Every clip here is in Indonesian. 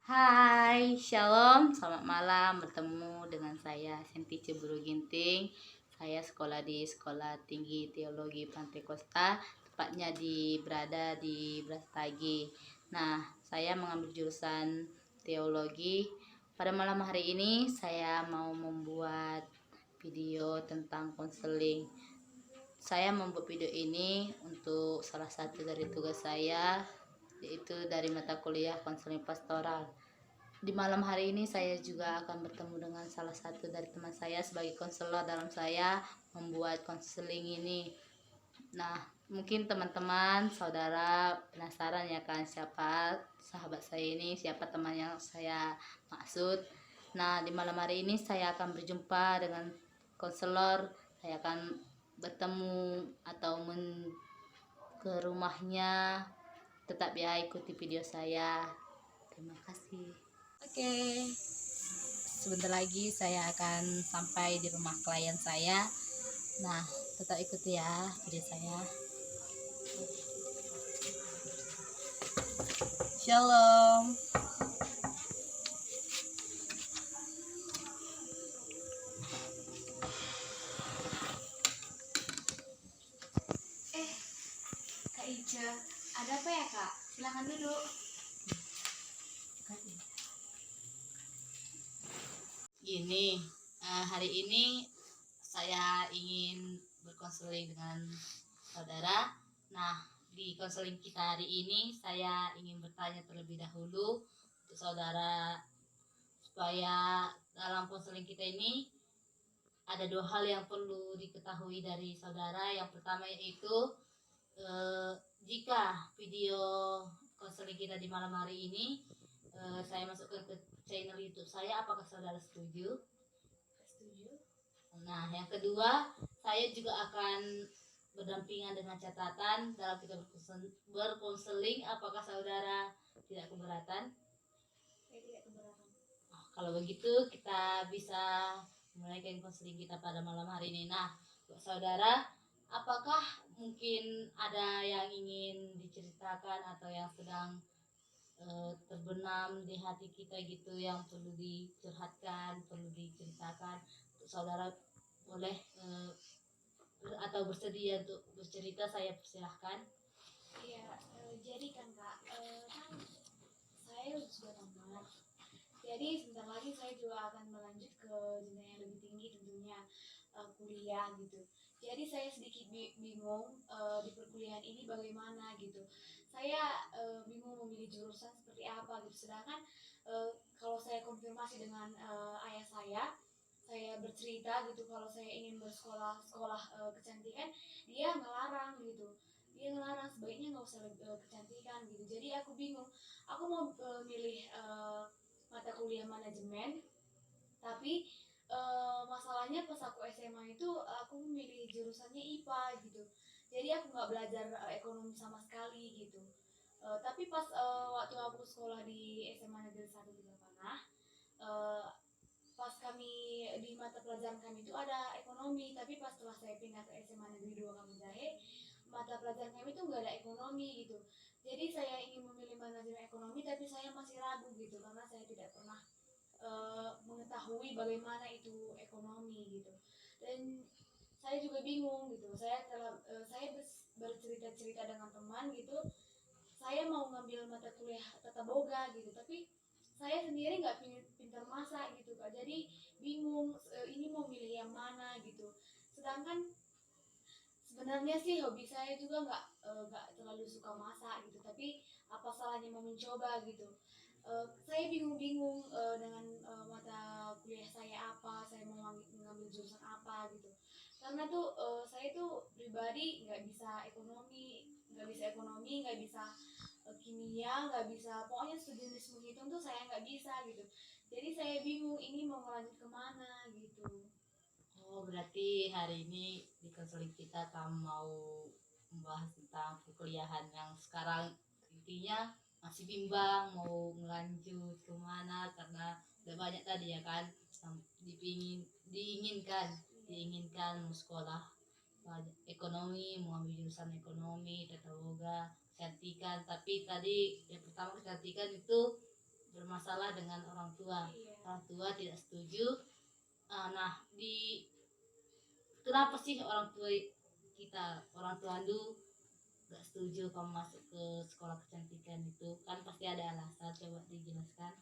Hai, shalom, selamat malam. Bertemu dengan saya Senti Ceburu Ginting. Saya sekolah di Sekolah Tinggi Teologi Pantai Kosta, tepatnya berada di Brastagi. Nah, saya mengambil jurusan teologi. Pada malam hari ini saya mau membuat video tentang konseling. Saya membuat video ini untuk salah satu dari tugas saya, yaitu dari mata kuliah konseling pastoral. Di malam hari ini saya juga akan bertemu dengan salah satu dari teman saya sebagai konselor dalam saya membuat konseling ini. Nah, mungkin teman-teman, saudara penasaran ya kan siapa sahabat saya ini, siapa teman yang saya maksud. Nah, di malam hari ini saya akan berjumpa dengan konselor. Saya akan bertemu atau ke rumahnya. Tetap ya ikuti video saya. Terima kasih. Oke, sebentar lagi saya akan sampai di rumah klien saya. Nah, tetap ikuti ya video saya. Shalom. Kak Ica, ada apa ya Kak? Silakan duduk. Gini, hari ini saya ingin berkonseling dengan saudara. Nah, di konseling kita hari ini saya ingin bertanya terlebih dahulu untuk saudara, supaya dalam konseling kita ini ada dua hal yang perlu diketahui dari saudara. Yang pertama yaitu jika video konseling kita di malam hari ini saya masukkan ke channel YouTube saya, apakah saudara setuju? Setuju. Nah, yang kedua, saya juga akan berdampingan dengan catatan dalam kita berkonseling, apakah saudara tidak keberatan? Saya tidak keberatan. Kalau begitu kita bisa mulai konseling kita pada malam hari ini. Nah, buat saudara, apakah mungkin ada yang ingin diceritakan atau yang sedang terbenam di hati kita gitu, yang perlu dicurhatkan, perlu diceritakan? Untuk saudara boleh atau bersedia untuk bercerita, saya persilahkan. Iya, jadi kan Kak, kan saya sudah tamat. Jadi sebentar lagi saya juga akan melanjut ke jenjang yang lebih tinggi tentunya, kuliah gitu. Jadi saya sedikit bingung di perkuliahan ini bagaimana gitu. Saya bingung memilih jurusan seperti apa gitu. Sedangkan kalau saya konfirmasi dengan ayah saya bercerita gitu kalau saya ingin bersekolah sekolah kecantikan, dia ngelarang gitu. Dia ngelarang sebaiknya nggak usah kecantikan gitu. Jadi aku bingung. Aku mau milih mata kuliah manajemen, tapi masalahnya pas aku SMA itu aku milih jurusannya IPA gitu. Jadi aku nggak belajar ekonomi sama sekali gitu. Tapi pas waktu aku sekolah di SMA Negeri 1 di Lapanah, eh, pas kami di mata pelajaran kami itu ada ekonomi, tapi pas setelah saya pindah ke SMA Negeri 2 Kampung mata pelajaran kami itu nggak ada ekonomi gitu. Jadi saya ingin memilih manajemen ekonomi, tapi saya masih ragu gitu karena saya tidak pernah mengetahui bagaimana itu ekonomi gitu. Dan saya juga bingung gitu. Saya bercerita-cerita dengan teman gitu. Saya mau ngambil mata kuliah tata boga gitu, tapi saya sendiri nggak pintar masak gitu Kak. Jadi bingung ini mau milih yang mana gitu. Sedangkan sebenarnya sih hobi saya juga nggak terlalu suka masak gitu, tapi apa salahnya mau mencoba gitu. Saya bingung-bingung dengan mata kuliah saya apa, saya mau mengambil jurusan apa gitu. Karena tuh saya tuh pribadi nggak bisa ekonomi, nggak bisa kimia, nggak bisa, pokoknya sejenis menghitung tuh saya nggak bisa gitu. Jadi saya bingung ini mau melanjut kemana gitu. Oh, berarti hari ini di konseling kita kamu mau membahas tentang perkuliahan yang sekarang, intinya masih bimbang mau ngelanjut kemana, karena udah banyak tadi ya kan yang diinginkan mau sekolah ekonomi, mau ambil jurusan ekonomi, tata boga, kecantikan. Tapi tadi yang pertama kecantikan itu bermasalah dengan orang tua. Iya. Orang tua tidak setuju. Nah, kenapa sih orang tua kita, orang tua Andu gak setuju kamu masuk ke sekolah kecantikan itu? Kan pasti ada alasan, coba dijelaskan.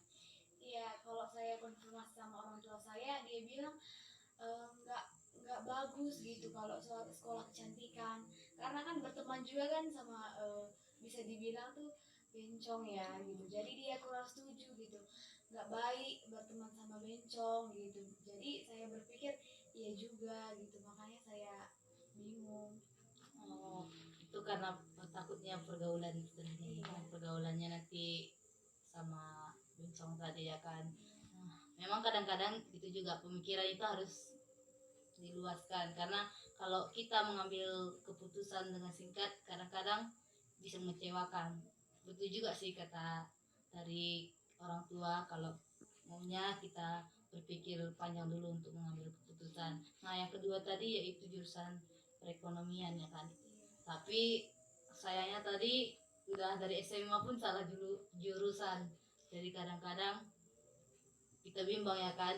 Iya, kalau saya konfirmasi sama orang tua saya, dia bilang nggak bagus gitu kalau soal sekolah kecantikan, karena kan berteman juga kan sama bisa dibilang tuh bencong ya gitu. Jadi dia kurang setuju gitu, nggak baik berteman sama bencong gitu. Jadi saya berpikir iya juga gitu, makanya saya bingung. Oh, itu karena takutnya pergaulan tadi, Iya. pergaulannya nanti sama bencong tadi ya kan. Nah, memang kadang-kadang itu juga pemikiran itu harus diluaskan, karena kalau kita mengambil keputusan dengan singkat kadang-kadang bisa mengecewakan. Betul juga sih kata dari orang tua, kalau maunya kita berpikir panjang dulu untuk mengambil keputusan. Nah, yang kedua tadi yaitu jurusan perekonomian ya kan. Tapi sayangnya tadi udah dari SMA pun salah dulu jurusan. Jadi kadang-kadang kita bimbang ya kan,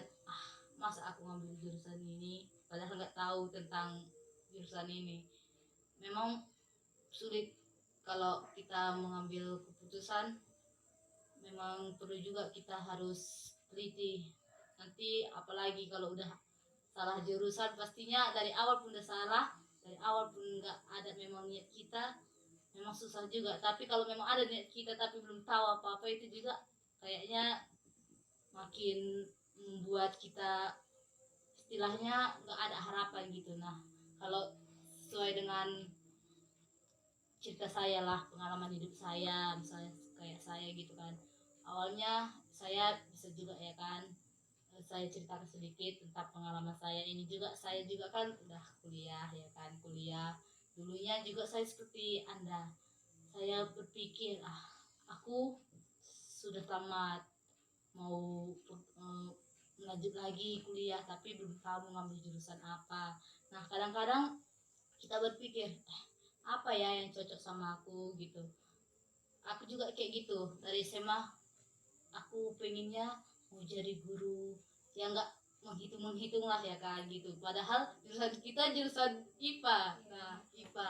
masa aku ngambil jurusan ini padahal nggak tahu tentang jurusan ini. Memang sulit kalau kita mengambil keputusan, memang perlu juga kita harus teliti. Nanti apalagi kalau udah salah jurusan, pastinya dari awal pun udah salah, dari awal pun nggak ada memang niat kita, memang susah juga. Tapi kalau memang ada niat kita tapi belum tahu apa-apa, itu juga kayaknya makin membuat kita istilahnya nggak ada harapan gitu. Nah, kalau sesuai dengan cerita saya lah, pengalaman hidup saya, misalnya kayak saya gitu kan, awalnya saya bisa juga ya kan, saya ceritakan sedikit tentang pengalaman saya ini juga. Saya juga kan udah kuliah ya kan, kuliah dulunya juga saya seperti Anda, saya berpikir aku sudah tamat, mau lanjut lagi kuliah tapi belum tahu ngambil jurusan apa. Nah, kadang-kadang kita berpikir apa ya yang cocok sama aku gitu. Aku juga kayak gitu dari SMA, aku pengennya mau jadi guru, ya nggak menghitung lah ya kan gitu, padahal jurusan kita jurusan IPA. Nah, IPA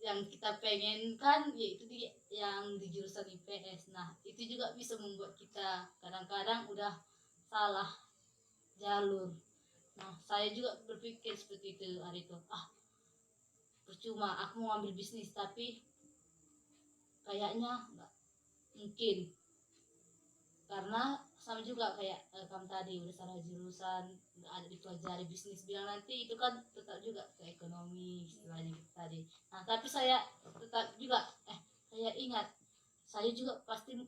yang kita pengen kan yaitu yang di jurusan IPS. Nah, itu juga bisa membuat kita kadang-kadang udah salah jalur. Nah, saya juga berpikir seperti itu hari itu, percuma aku mau ambil bisnis tapi kayaknya nggak mungkin, karena sama juga kayak kamu tadi udah salah jurusan, nggak ada dipelajari bisnis, bilang nanti itu kan tetap juga ke ekonomi istilahnya gitu tadi. Nah, tapi saya tetap juga saya ingat saya juga pasti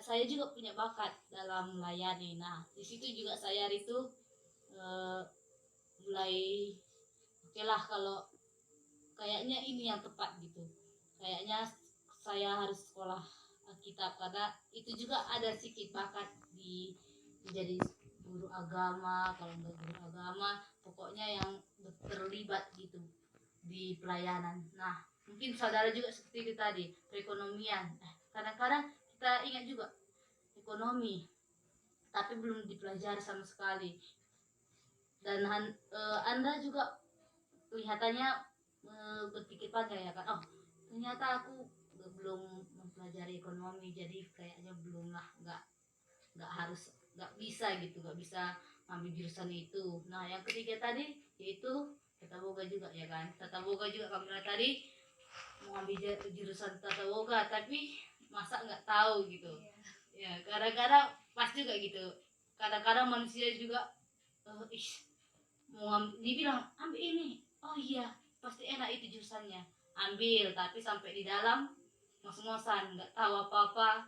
saya juga punya bakat dalam melayani. Nah, di situ juga saya itu eh, mulai oke lah, kalau kayaknya ini yang tepat gitu, kayaknya saya harus sekolah Alkitab, karena itu juga ada sedikit bakat di menjadi guru agama. Kalau nggak guru agama, pokoknya yang terlibat gitu di pelayanan. Nah, mungkin saudara juga seperti itu tadi, perekonomian. Kadang-kadang kita ingat juga ekonomi tapi belum dipelajari sama sekali. Dan Anda juga kelihatannya berpikir panjang ya kan, ternyata aku belum mempelajari ekonomi, jadi kayaknya belum lah, nggak harus, nggak bisa gitu, nggak bisa ambil jurusan itu. Nah, yang ketiga tadi yaitu tata boga juga ya kan, tata boga juga kamu bilang tadi mau ambil jurusan tata boga tapi masa nggak tahu gitu. Ya, kadang-kadang pas juga gitu, kadang-kadang manusia juga mau dibilang ambil ini, oh iya pasti enak itu jurusannya, ambil, tapi sampai di dalam ngos-ngosan, nggak tahu apa-apa,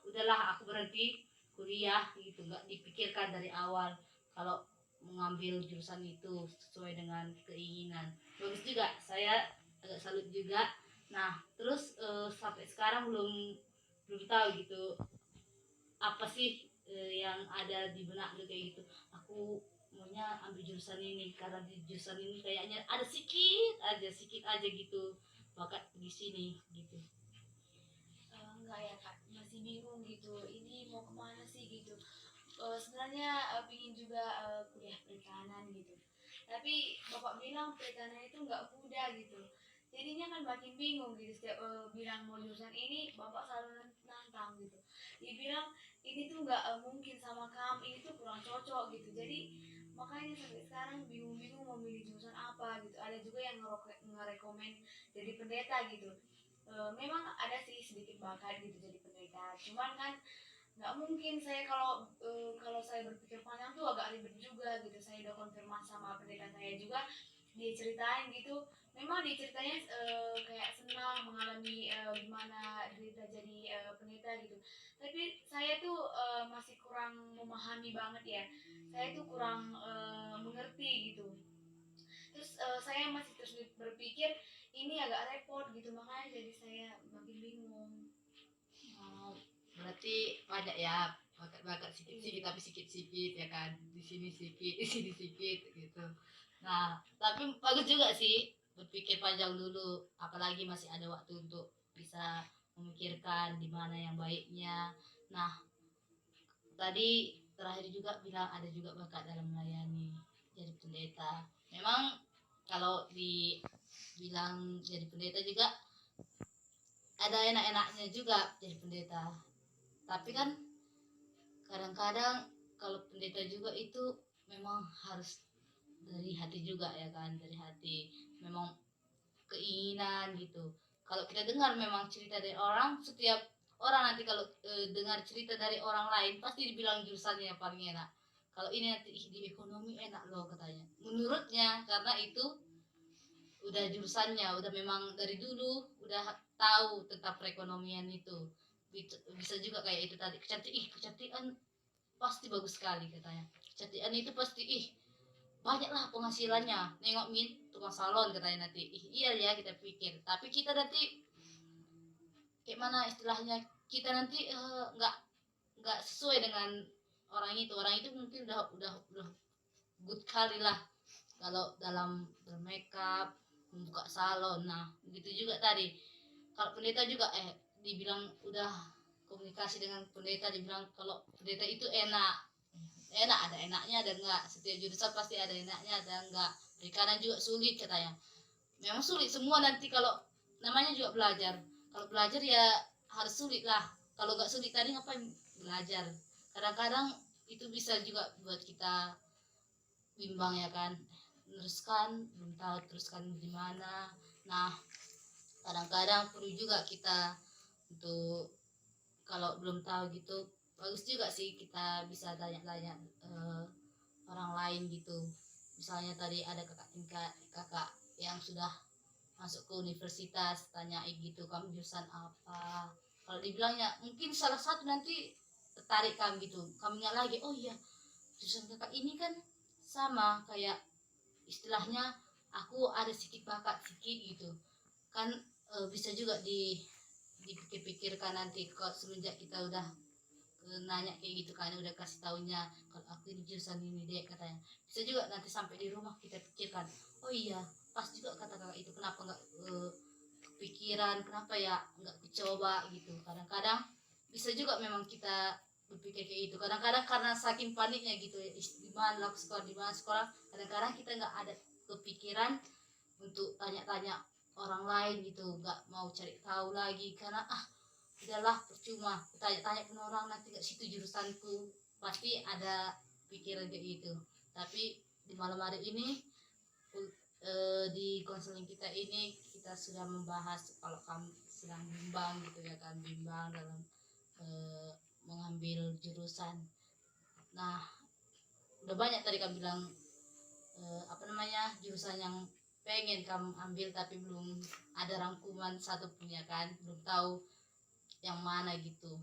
udahlah aku berhenti kuliah gitu, nggak dipikirkan dari awal kalau mengambil jurusan itu sesuai dengan keinginan. Bagus juga, saya agak salut juga. Nah, terus sampai sekarang belum belum tahu gitu apa sih yang ada di benak lu kayak gitu, aku maunya ambil jurusan ini karena di jurusan ini kayaknya ada sedikit aja gitu bakat di sini gitu. Enggak ya kak, masih bingung gitu, ini mau kemana sih gitu. Sebenarnya pingin juga kuliah perikanan gitu, tapi bapak bilang perikanan itu nggak mudah gitu, jadinya kan makin bingung gitu. Setiap bilang mau jurusan ini, bapak selalu nantang gitu, dia bilang ini tuh nggak mungkin sama kamu, ini tuh kurang cocok gitu. Jadi makanya sampai sekarang bingung-bingung mau milih jurusan apa gitu. Ada juga yang ngerekomen jadi pendeta gitu. Memang ada sih sedikit bakat gitu jadi pendeta, cuman kan nggak mungkin saya kalau saya berpikir panjang tuh agak ribet juga gitu. Saya udah konfirmasi sama pendeta saya juga, dia ceritain gitu, memang dia ceritanya kayak senang mengalami gimana derita jadi pendeta gitu, tapi saya tuh masih kurang memahami banget ya, saya tuh kurang mengerti gitu. Terus saya masih terus berpikir ini agak repot gitu, makanya jadi saya makin bingung. Oh, berarti banyak ya bakat-bakat sikit-sikit, tapi sikit-sikit ya kan, di sini sikit di sini sikit gitu. Nah, tapi bagus juga sih berpikir panjang dulu, apalagi masih ada waktu untuk bisa memikirkan di mana yang baiknya. Nah, tadi terakhir juga bilang ada juga bakat dalam melayani, jadi pendeta. Memang kalau dibilang jadi pendeta juga ada enak-enaknya juga jadi pendeta, tapi kan kadang-kadang kalau pendeta juga itu memang harus dari hati juga ya kan, dari hati, memang keinginan gitu. Kalau kita dengar memang cerita dari orang, setiap orang nanti kalau dengar cerita dari orang lain pasti dibilang jurusannya yang paling enak. Kalau ini nanti di ekonomi enak loh katanya, menurutnya, karena itu udah jurusannya, udah memang dari dulu udah tahu tentang perekonomian itu. Bisa juga kayak itu tadi, kecantikan pasti bagus sekali katanya, kecantikan itu pasti banyaklah penghasilannya, nengok Min tukang salon katanya nanti. Iya ya kita pikir, tapi kita nanti kayak mana istilahnya, kita nanti nggak sesuai dengan orang itu mungkin udah good kali lah kalau dalam bermakeup, membuka salon. Nah begitu juga tadi kalau pendeta juga dibilang udah komunikasi dengan pendeta, dibilang kalau pendeta itu enak, ada enaknya dan enggak, setiap jurusan pasti ada enaknya dan enggak. Perikanan juga sulit katanya, memang sulit semua nanti, kalau namanya juga belajar, kalau belajar ya harus sulit lah, kalau nggak sulit tadi ngapain belajar. Kadang-kadang itu bisa juga buat kita bimbang ya kan, teruskan belum tahu teruskan gimana. Nah kadang-kadang perlu juga kita untuk, kalau belum tahu gitu, bagus juga sih kita bisa tanya-tanya orang lain gitu. Misalnya tadi ada kakak yang sudah masuk ke universitas, tanya gitu, kamu jurusan apa, kalau dibilangnya mungkin salah satu nanti tertarik kamu gitu, kamu ingat lagi, oh iya jurusan kakak ini kan sama kayak, istilahnya aku ada sedikit bakat sedikit gitu kan. Bisa juga dipikir-pikirkan nanti kalau semenjak kita udah nanya kayak gitu kan, udah kasih taunya kalau aku ini jurusan ini deh katanya, bisa juga nanti sampai di rumah kita pikirkan, oh iya pas juga kata kakak itu, kenapa nggak kepikiran, kenapa ya nggak dicoba gitu. Kadang-kadang bisa juga memang kita berpikir kayak gitu, kadang-kadang karena saking paniknya gitu ya, di mana sekolah, di mana sekolah, kadang-kadang kita nggak ada kepikiran untuk tanya-tanya orang lain gitu, nggak mau cari tahu lagi karena udahlah percuma tanya-tanya pun orang nanti nggak situ jurusanku, pasti ada pikiran kayak gitu. Tapi di malam hari ini di konseling kita ini kita sudah membahas kalau kamu sedang bimbang gitu ya kan, bimbang dalam mengambil jurusan. Nah udah banyak tadi kamu bilang apa namanya, jurusan yang pengen kamu ambil tapi belum ada rangkuman satu punya kan, belum tahu yang mana gitu.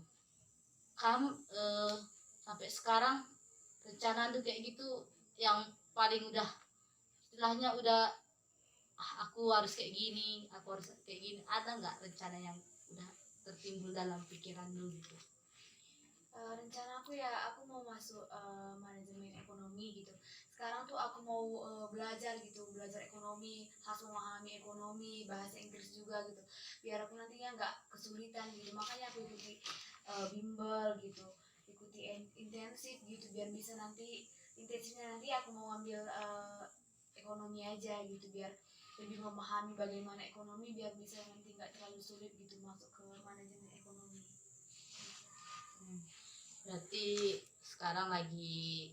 Kamu sampai sekarang rencana tuh kayak gitu, yang paling udah istilahnya udah aku harus kayak gini, aku harus kayak gini, ada nggak rencana yang udah tertimbul dalam pikiran lu gitu? Rencana aku ya, aku mau masuk manajemen ekonomi gitu. Sekarang tuh aku mau belajar gitu, belajar ekonomi, harus memahami ekonomi, bahasa Inggris juga gitu, biar aku nantinya nggak kesulitan gitu. Makanya aku ikuti bimbel gitu, ikuti intensif gitu biar bisa nanti intensifnya nanti aku mau ambil ekonomi aja gitu biar lebih memahami bagaimana ekonomi biar bisa nanti nggak terlalu sulit gitu masuk ke manajemen ekonomi. Berarti sekarang lagi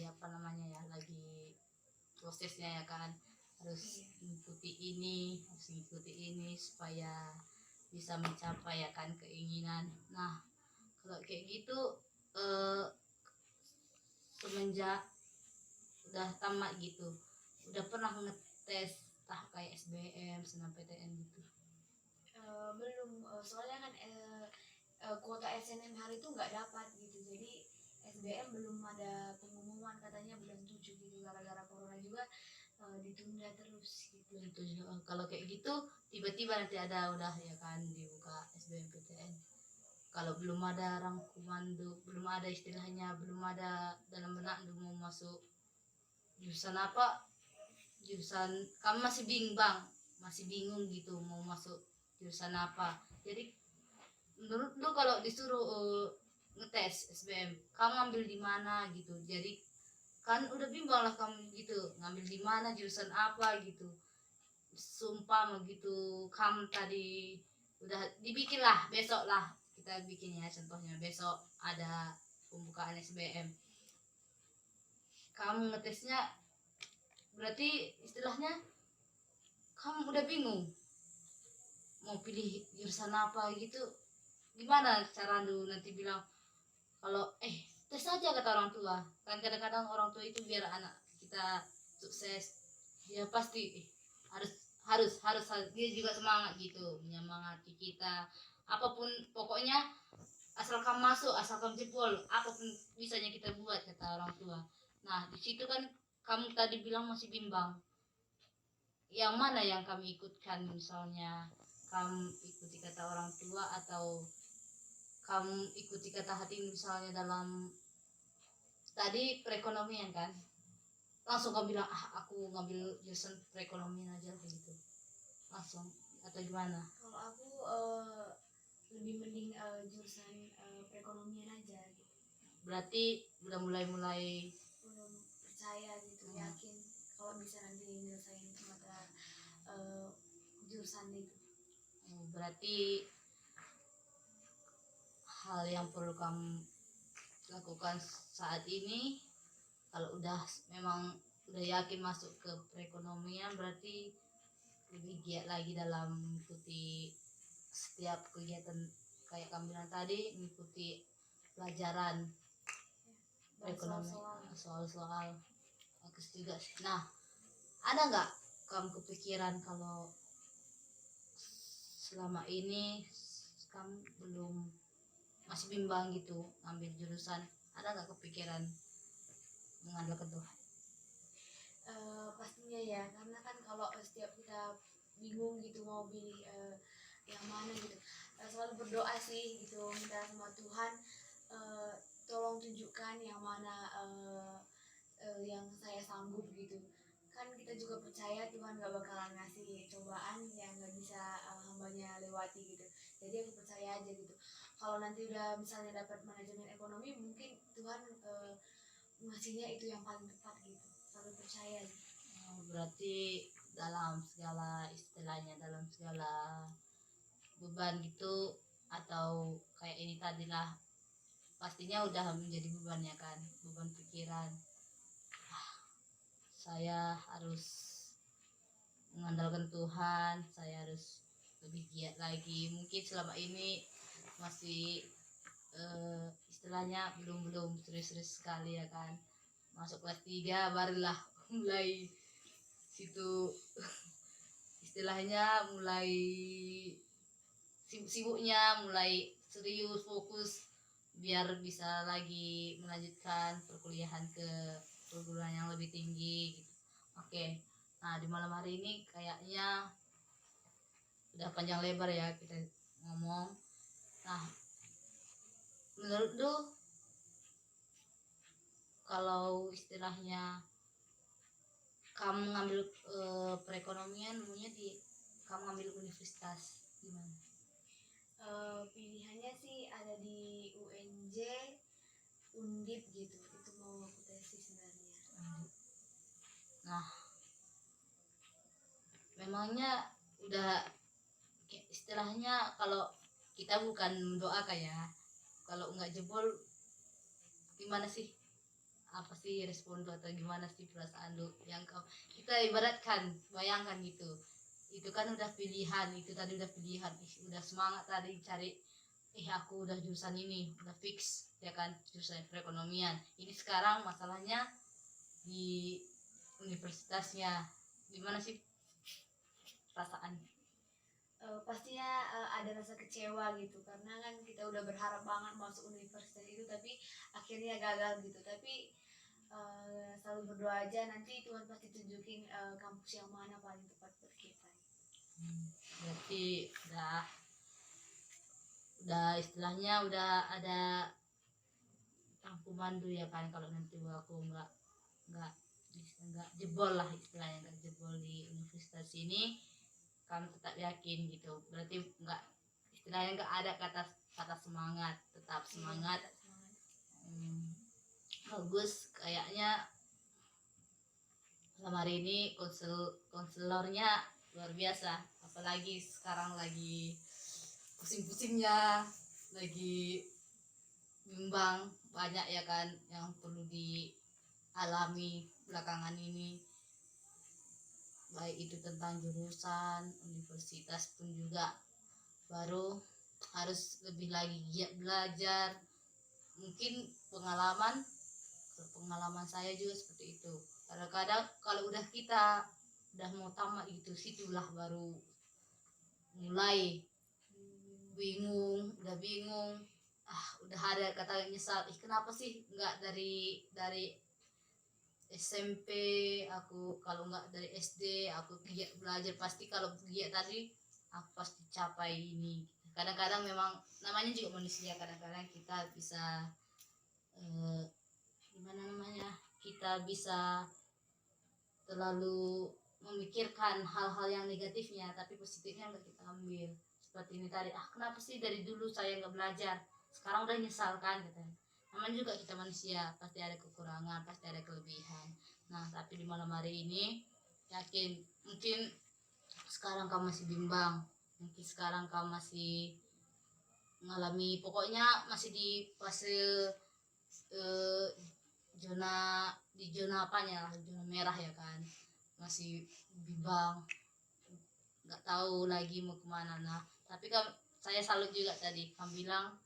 apa namanya ya, lagi prosesnya ya kan, harus mengikuti ini supaya bisa mencapai ya kan keinginan. Nah kalau kayak gitu semenjak udah tamat gitu udah pernah ngetes tahap kayak SBM SNMPTN gitu? Belum, soalnya kan kuota SNM hari itu nggak dapat gitu, jadi SBM belum ada pengumuman, katanya bulan 7 gitu, gara-gara corona juga ditunda terus gitu. Itu kalau kayak gitu tiba-tiba nanti ada udah ya kan dibuka SBMPTN, kalau belum ada rangkuman tuh, belum ada istilahnya, belum ada dalam benak tuh mau masuk jurusan apa, jurusan kamu masih bingung gitu mau masuk jurusan apa. Jadi menurut lu kalau disuruh ngetes SBM kamu ngambil di mana gitu, jadi kan udah bimbang lah kamu gitu ngambil di mana jurusan apa gitu. Sumpah gitu kamu tadi udah dibikin lah, besok lah kita bikin ya, contohnya besok ada pembukaan SBM, kamu ngetesnya berarti istilahnya kamu udah bingung mau pilih jurusan apa gitu, gimana cara lu nanti bilang kalau tes aja kata orang tua. Kan kadang-kadang orang tua itu biar anak kita sukses dia pasti harus harus dia juga semangat gitu menyemangati kita, apapun pokoknya asal kamu masuk, asal kamu jebol, apapun bisanya kita buat kata orang tua. Nah di situ kan kamu tadi bilang masih bimbang yang mana yang kami ikutkan, misalnya kamu ikuti kata orang tua atau kamu ikuti kata hati, misalnya dalam tadi perekonomian kan langsung kamu bilang aku ngambil jurusan perekonomian aja begitu langsung, atau gimana? Kalau aku lebih mending jurusan perekonomian aja gitu. Berarti udah mulai Belum percaya gitu, yakin kalau bisa nanti nyelesain mata jurusan itu. berarti hal yang perlu kamu lakukan saat ini, kalau memang udah yakin masuk ke perekonomian, berarti lebih giat lagi dalam mengikuti setiap kegiatan kayak kamu bilang tadi, mengikuti pelajaran perekonomian, soal-soal bagus juga sih. Nah ada nggak kamu kepikiran kalau selama ini kamu masih bimbang gitu ngambil jurusan, ada nggak kepikiran mengandalkan Tuhan? Pastinya ya, karena kan kalau setiap kita bingung gitu mau pilih yang mana gitu, selalu berdoa sih gitu, minta sama Tuhan tolong tunjukkan yang mana yang saya sanggup gitu. Kan kita juga percaya Tuhan gak bakalan ngasih cobaan yang gak bisa hambanya lewati gitu, jadi aku percaya aja gitu. Kalau nanti udah misalnya dapat manajemen ekonomi, mungkin Tuhan ngasihnya itu yang paling tepat gitu, selalu percaya gitu. Berarti dalam segala istilahnya, dalam segala beban gitu atau kayak ini tadilah, pastinya udah menjadi beban ya kan, beban pikiran. Saya harus mengandalkan Tuhan, saya harus lebih giat lagi. Mungkin selama ini masih istilahnya belum serius-serius sekali ya kan, masuk kelas 3 barulah mulai situ istilahnya mulai sibuk-sibuknya, mulai serius fokus biar bisa lagi melanjutkan perkuliahan ke perguruan yang lebih tinggi gitu. Oke, nah di malam hari ini kayaknya udah panjang lebar ya kita ngomong. Nah menurut lu kalau istilahnya kamu ngambil perekonomian, maunya kamu ngambil universitas gimana? Pilihannya sih ada di UNJ, Undip gitu. Itu mau aku tesis sebenarnya. Nah, memangnya udah istilahnya kalau kita bukan doa kayak kalau nggak jebol gimana sih, apa sih respon lu atau gimana sih perasaan lu yang kau kita ibaratkan bayangkan gitu, itu kan udah pilihan, itu tadi udah pilihan, udah semangat tadi cari, aku udah jurusan ini udah fix ya kan, jurusan perekonomian ini, sekarang masalahnya di universitasnya, gimana sih perasaan? Pastinya ada rasa kecewa gitu, karena kan kita udah berharap banget masuk universitas itu tapi akhirnya gagal gitu. Tapi selalu berdoa aja, nanti Tuhan pasti tunjukin kampus yang mana paling tepat buat kita. Berarti udah istilahnya udah ada rangkuman tuh ya kan, kalau nanti aku nggak nggak jebol lah istilahnya, nggak jebol di universitas ini, kamu tetap yakin gitu, berarti nggak istilahnya nggak ada kata kata semangat, tetap semangat. Hmm, bagus kayaknya malam hari ini konselornya luar biasa, apalagi sekarang lagi pusing-pusingnya, lagi bimbang banyak ya kan yang perlu dialami belakangan ini, baik itu tentang jurusan universitas pun juga baru harus lebih lagi giat belajar. Mungkin pengalaman saya juga seperti itu, kadang-kadang kalau udah kita udah mau tamat gitu, situlah baru mulai bingung, udah ada kata nyesal, kenapa sih nggak dari SMP, aku kalau nggak dari SD aku giat belajar, pasti kalau giat tadi aku pasti capai ini. Kadang-kadang memang namanya juga manusia, kadang-kadang kita bisa gimana namanya, kita bisa terlalu memikirkan hal-hal yang negatifnya, tapi positifnya nggak kita ambil. Seperti ini tadi, kenapa sih dari dulu saya nggak belajar, sekarang udah nyesalkan katanya. Namanya juga kita manusia, pasti ada kekurangan, pasti ada kelebihan. Nah tapi di malam hari ini yakin, mungkin sekarang kamu masih bimbang, mungkin sekarang kamu masih mengalami, pokoknya masih di fase eh, zona apanya lah, zona merah ya kan, masih bimbang, nggak tahu lagi mau kemana. Nah tapi saya salut juga tadi kamu bilang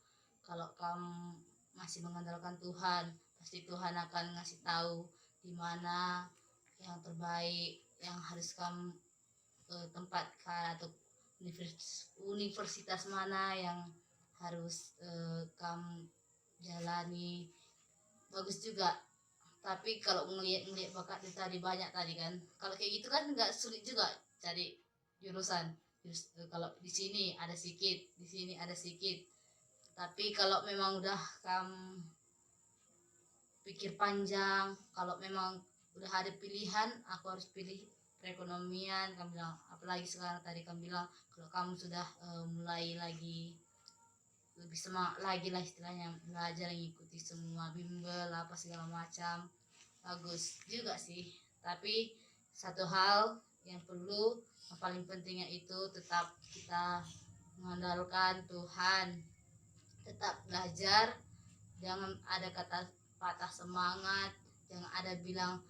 kalau kamu masih mengandalkan Tuhan, pasti Tuhan akan ngasih tahu di mana yang terbaik yang harus kamu tempatkan, atau universitas mana yang harus kamu jalani. Bagus juga, tapi kalau ngelihat bakat tadi banyak tadi kan, kalau kayak gitu kan nggak sulit juga cari jurusan. Kalau di sini ada sedikit, di sini ada sedikit, tapi kalau memang udah kamu pikir panjang, kalau memang udah ada pilihan, aku harus pilih perekonomian kamu bilang, apalagi sekarang tadi kamu bilang kalau kamu sudah mulai lagi lebih semangat lagi lah istilahnya belajar, ngikuti semua bimbel apa segala macam, bagus juga sih. Tapi satu hal yang perlu, yang paling pentingnya itu tetap kita mengandalkan Tuhan, tetap belajar, jangan ada kata patah semangat, jangan ada bilang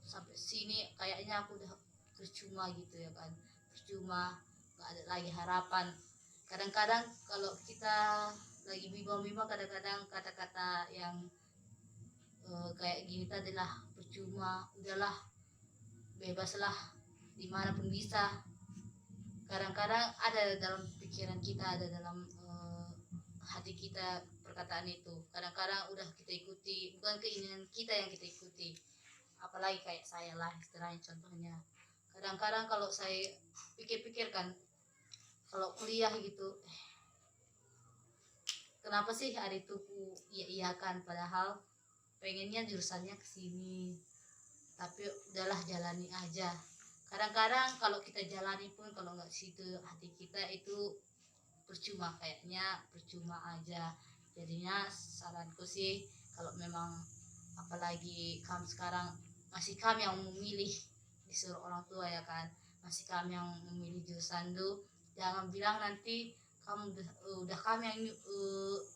sampai sini kayaknya aku udah percuma gitu ya kan, percuma, nggak ada lagi harapan. Kadang-kadang kalau kita lagi bimbang-bimbang, kadang-kadang kata-kata yang kayak gini tadi lah, percuma, udahlah, bebaslah, dimanapun bisa. Kadang-kadang ada dalam pikiran kita, ada dalam hati kita perkataan itu, kadang-kadang udah kita ikuti, bukan keinginan kita yang kita ikuti. Apalagi kayak saya lah istilahnya, contohnya kadang-kadang kalau saya pikir-pikirkan kalau kuliah gitu, kenapa sih hari itu ku iya-iyakan, padahal pengennya jurusannya ke sini, tapi udahlah jalani aja. Kadang-kadang kalau kita jalani pun kalau nggak situ hati kita itu percuma, kayaknya percuma aja. Jadinya saranku sih, kalau memang apalagi kamu sekarang masih kami yang memilih, disuruh orang tua ya kan, masih kami yang memilih jurusan tuh, jangan bilang nanti kamu udah kami yang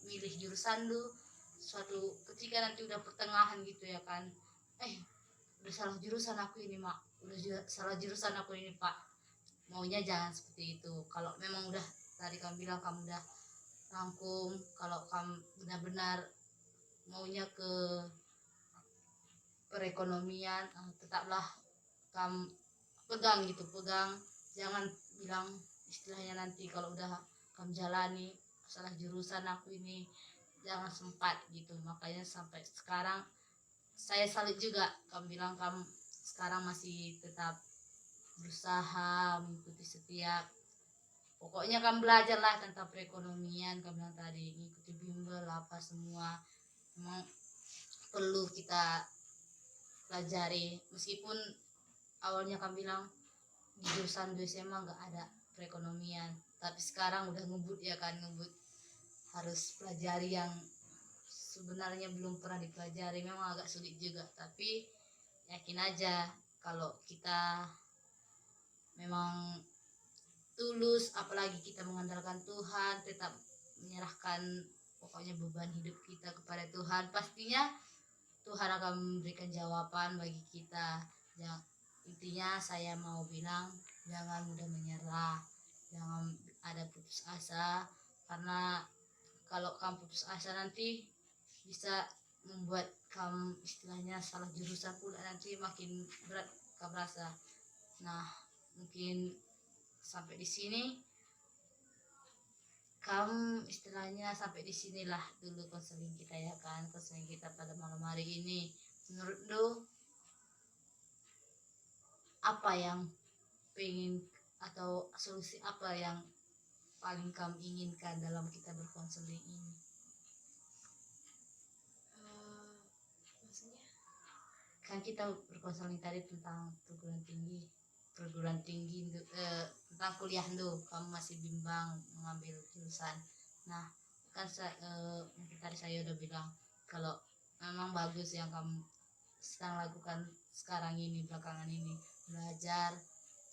milih jurusan tuh, suatu ketika nanti udah pertengahan gitu ya kan, udah salah jurusan aku ini mak, salah jurusan aku ini pak. Maunya jangan seperti itu. Kalau memang udah tadi kamu bilang kamu udah rangkum, kalau kamu benar-benar maunya ke perekonomian, tetaplah kamu pegang gitu, pegang. Jangan bilang istilahnya nanti kalau udah kamu jalani salah jurusan aku ini, jangan sempat gitu. Makanya sampai sekarang saya salut juga kamu bilang kamu sekarang masih tetap berusaha mengikuti setiap, pokoknya kamu belajarlah tentang perekonomian. Kamu bilang tadi ngikuti bimbel apa semua, memang perlu kita pelajari. Meskipun awalnya kamu bilang di jurusan 2 SMA nggak ada perekonomian, tapi sekarang udah ngebut ya kan, ngebut harus pelajari yang sebenarnya belum pernah dipelajari. Memang agak sulit juga, tapi yakin aja kalau kita memang tulus, apalagi kita mengandalkan Tuhan, tetap menyerahkan pokoknya beban hidup kita kepada Tuhan, pastinya Tuhan akan memberikan jawaban bagi kita. Intinya saya mau bilang, jangan mudah menyerah, jangan ada putus asa, karena kalau kamu putus asa nanti bisa membuat kamu istilahnya salah jurusan pula, nanti makin berat kamu rasa. Nah, mungkin sampai di sini kamu istilahnya, sampai di sinilah dulu konseling kita ya kan, konseling kita pada malam hari ini. Menurut lu apa yang pengen, atau solusi apa yang paling kamu inginkan dalam kita berkonseling ini? Maksudnya Kan kita berkonseling tadi tentang perguruan tinggi tentang kuliah tuh, kamu masih bimbang mengambil jurusan. Nah kan mungkin tadi saya udah bilang kalau memang bagus yang kamu sedang lakukan sekarang ini, belakangan ini, belajar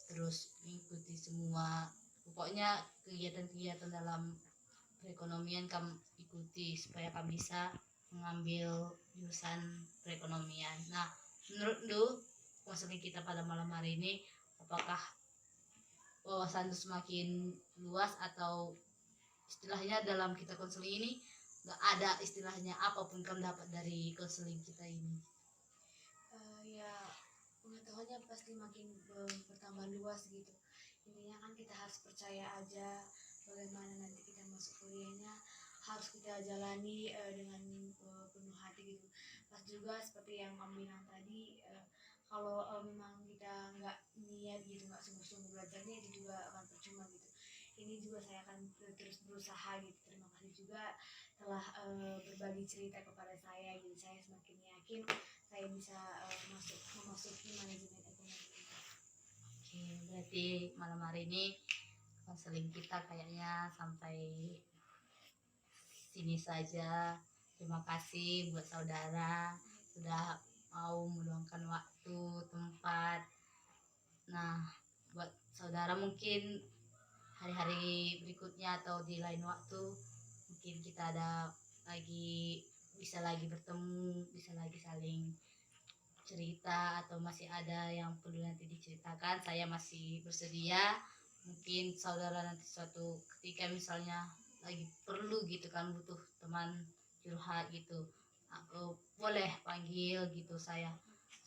terus mengikuti semua, pokoknya kegiatan-kegiatan dalam perekonomian kamu ikuti supaya kamu bisa mengambil jurusan perekonomian. Nah, menurut lu konseling kita pada malam hari ini, apakah wawasan itu semakin luas, atau istilahnya dalam kita konseling ini nggak ada istilahnya apapun kamu dapat dari konseling kita ini? ya pengetahuannya pasti makin bertambah luas gitu. Intinya kan kita harus percaya aja, bagaimana nanti kita masuk kuliahnya harus kita jalani dengan penuh hati gitu. Pas juga seperti yang kamu bilang tadi, kalau memang kita nggak niat gitu, nggak sungguh-sungguh belajarnya, itu juga akan percuma gitu. Ini juga saya akan terus berusaha gitu. Terima kasih juga telah berbagi cerita kepada saya gitu. Saya semakin yakin saya bisa memasuki manajemen ekonomi. Oke, berarti malam hari ini konseling kita kayaknya sampai sini saja. Terima kasih buat saudara sudah mau meluangkan waktu, tempat. Nah, buat saudara mungkin hari-hari berikutnya atau di lain waktu mungkin kita ada lagi, bisa lagi bertemu, bisa lagi saling cerita, atau masih ada yang perlu nanti diceritakan, saya masih bersedia. Mungkin saudara nanti suatu ketika misalnya lagi perlu gitu kan, butuh teman curhat gitu, aku boleh panggil gitu, saya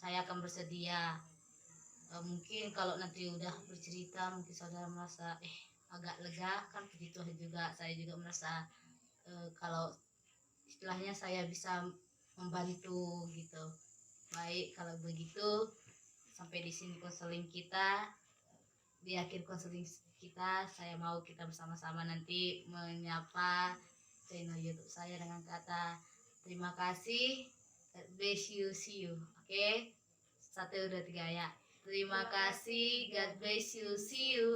akan bersedia. Mungkin kalau nanti udah bercerita, mungkin saudara merasa agak lega kan, begitu juga saya juga merasa kalau istilahnya saya bisa membantu gitu. Baik, kalau begitu sampai di sini konseling kita. Di akhir konseling kita, saya mau kita bersama-sama nanti menyapa channel YouTube saya dengan kata terima kasih, God bless you, see you. Oke, 1, 2, 3 ya. Terima kasih, God bless you, see you.